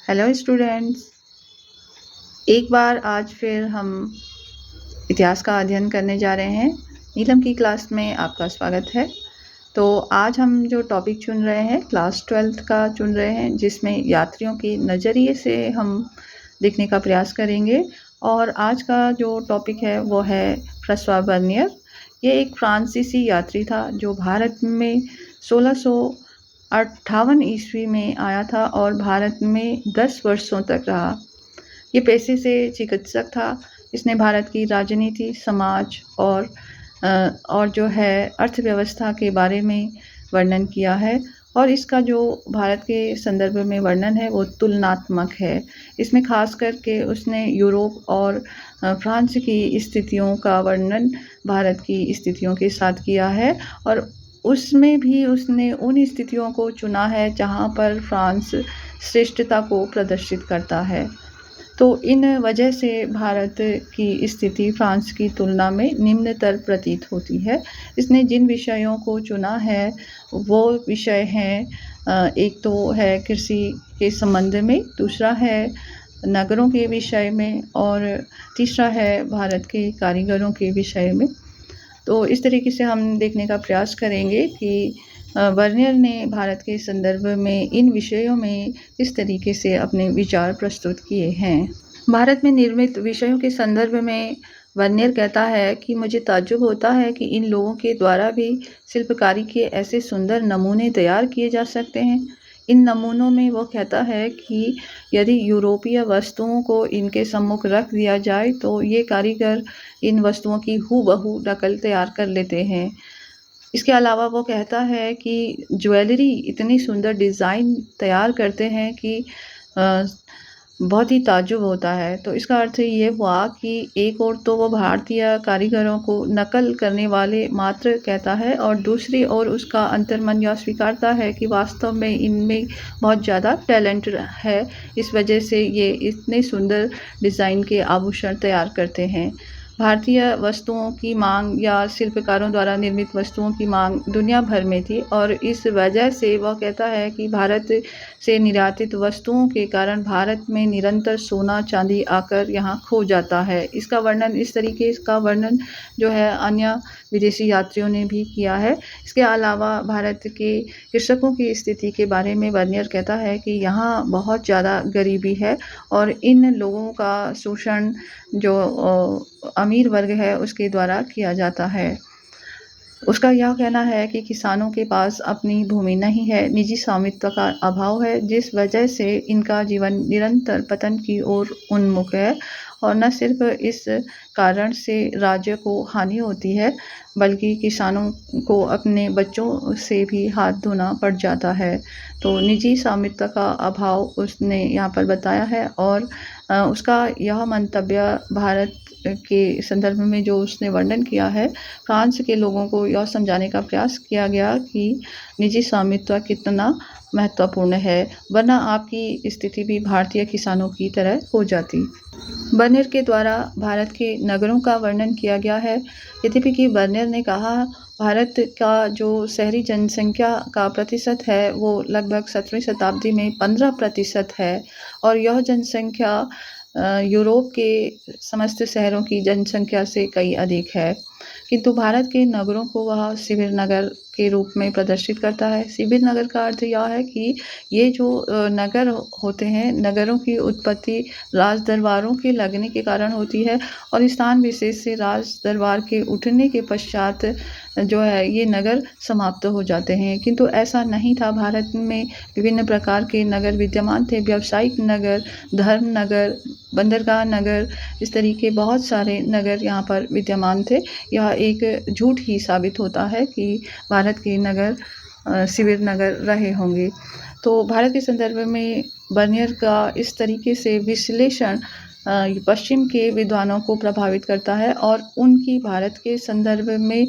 Hello students, एक बार आज फिर हम इतिहास का अध्ययन करने जा रहे हैं। नीलम की क्लास में आपका स्वागत है। तो आज हम जो टॉपिक चुन रहे हैं क्लास 12th का चुन रहे हैं, जिसमें यात्रियों के नज़रिए से हम देखने का प्रयास करेंगे। और आज का जो टॉपिक है वो है फ्रांसवा बर्नियर। ये एक फ्रांसीसी यात्री था जो भारत में 1658 ईस्वी में आया था और भारत में 10 वर्षों तक रहा। ये पेशे से चिकित्सक था। इसने भारत की राजनीति, समाज और जो है अर्थव्यवस्था के बारे में वर्णन किया है। और इसका जो भारत के संदर्भ में वर्णन है वो तुलनात्मक है। इसमें खास करके उसने यूरोप और फ्रांस की स्थितियों का वर्णन भारत की स्थितियों के साथ किया है। और उसमें भी उसने उन स्थितियों को चुना है जहाँ पर फ्रांस श्रेष्ठता को प्रदर्शित करता है। तो इन वजह से भारत की स्थिति फ्रांस की तुलना में निम्नतर प्रतीत होती है। इसने जिन विषयों को चुना है वो विषय हैं, एक तो है कृषि के संबंध में, दूसरा है नगरों के विषय में और तीसरा है भारत के कारीगरों के विषय में। तो इस तरीके से हम देखने का प्रयास करेंगे कि बर्नियर ने भारत के संदर्भ में इन विषयों में किस तरीके से अपने विचार प्रस्तुत किए हैं। भारत में निर्मित विषयों के संदर्भ में बर्नियर कहता है कि मुझे ताज्जुब होता है कि इन लोगों के द्वारा भी शिल्पकारी के ऐसे सुंदर नमूने तैयार किए जा सकते हैं। इन नमूनों में वो कहता है कि यदि यूरोपीय वस्तुओं को इनके सम्मुख रख दिया जाए तो ये कारीगर इन वस्तुओं की हूबहू नकल तैयार कर लेते हैं। इसके अलावा वो कहता है कि ज्वेलरी इतनी सुंदर डिज़ाइन तैयार करते हैं कि बहुत ही ताज्जुब होता है। तो इसका अर्थ ये हुआ कि एक ओर तो वो भारतीय कारीगरों को नकल करने वाले मात्र कहता है और दूसरी ओर उसका अंतर्मन यह स्वीकारता है कि वास्तव में इनमें बहुत ज़्यादा टैलेंट है। इस वजह से ये इतने सुंदर डिज़ाइन के आभूषण तैयार करते हैं। भारतीय वस्तुओं की मांग या शिल्पकारों द्वारा निर्मित वस्तुओं की मांग दुनिया भर में थी और इस वजह से वह कहता है कि भारत से निर्यातित वस्तुओं के कारण भारत में निरंतर सोना चांदी आकर यहाँ खो जाता है। इसका वर्णन इस तरीके का वर्णन जो है अन्य विदेशी यात्रियों ने भी किया है। इसके अलावा भारत के कृषकों की स्थिति के बारे में बर्नियर कहता है कि यहाँ बहुत ज़्यादा गरीबी है और इन लोगों का शोषण जो अमीर वर्ग है उसके द्वारा किया जाता है। उसका यह कहना है कि किसानों के पास अपनी भूमि नहीं है, निजी स्वामित्व का अभाव है, जिस वजह से इनका जीवन निरंतर पतन की ओर उन्मुख है। और न सिर्फ इस कारण से राज्य को हानि होती है बल्कि किसानों को अपने बच्चों से भी हाथ धोना पड़ जाता है। तो निजी स्वामित्व का अभाव उसने यहाँ पर बताया है। और उसका यह मंतव्य भारत के संदर्भ में जो उसने वर्णन किया है, फ्रांस के लोगों को यह समझाने का प्रयास किया गया कि निजी स्वामित्व कितना महत्वपूर्ण है, वरना आपकी स्थिति भी भारतीय किसानों की तरह हो जाती। बर्नियर के द्वारा भारत के नगरों का वर्णन किया गया है। यद्यपि कि बर्नियर ने कहा भारत का जो शहरी जनसंख्या का प्रतिशत है वो लगभग 17वीं शताब्दी में 15% है और यह जनसंख्या यूरोप के समस्त शहरों की जनसंख्या से कई अधिक है। किंतु भारत के नगरों को वह शिविर नगर के रूप में प्रदर्शित करता है। शिविर नगर का अर्थ यह है कि ये जो नगर होते हैं, नगरों की उत्पत्ति राज दरबारों के लगने के कारण होती है और स्थान विशेष से राज दरबार के उठने के पश्चात जो है ये नगर समाप्त हो जाते हैं। किंतु ऐसा नहीं था। भारत में विभिन्न प्रकार के नगर विद्यमान थे। व्यावसायिक नगर, धर्म नगर, बंदरगाह नगर, इस तरीके बहुत सारे नगर यहाँ पर विद्यमान थे। यह एक झूठ ही साबित होता है कि भारत के नगर शिविर नगर रहे होंगे। तो भारत के संदर्भ में बर्नियर का इस तरीके से विश्लेषण पश्चिम के विद्वानों को प्रभावित करता है और उनकी भारत के संदर्भ में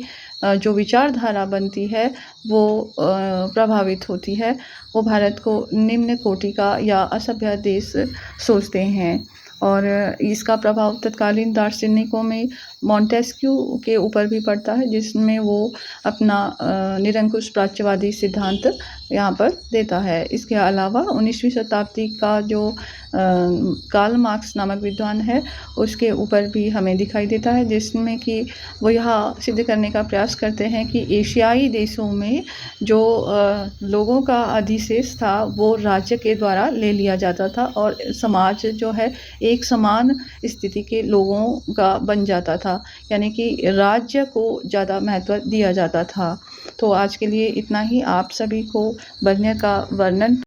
जो विचारधारा बनती है वो प्रभावित होती है। वो भारत को निम्न कोटि का या असभ्य देश सोचते हैं। और इसका प्रभाव तत्कालीन दार्शनिकों में मॉन्टेस्क्यू के ऊपर भी पड़ता है, जिसमें वो अपना निरंकुश प्राच्यवादी सिद्धांत यहाँ पर देता है। इसके अलावा 19वीं शताब्दी का जो कार्ल मार्क्स नामक विद्वान है, उसके ऊपर भी हमें दिखाई देता है, जिसमें कि वो यह सिद्ध करने का प्रयास करते हैं कि एशियाई देशों में जो लोगों का अधिशेष था, वो राज्य के द्वारा ले लिया जाता था और समाज जो है एक समान स्थिति के लोगों का बन जाता था, यानी कि राज्य को ज़्यादा महत्व दिया जाता था। तो आज के लिए इतना ही। आप सभी को बर्नियर का वर्णन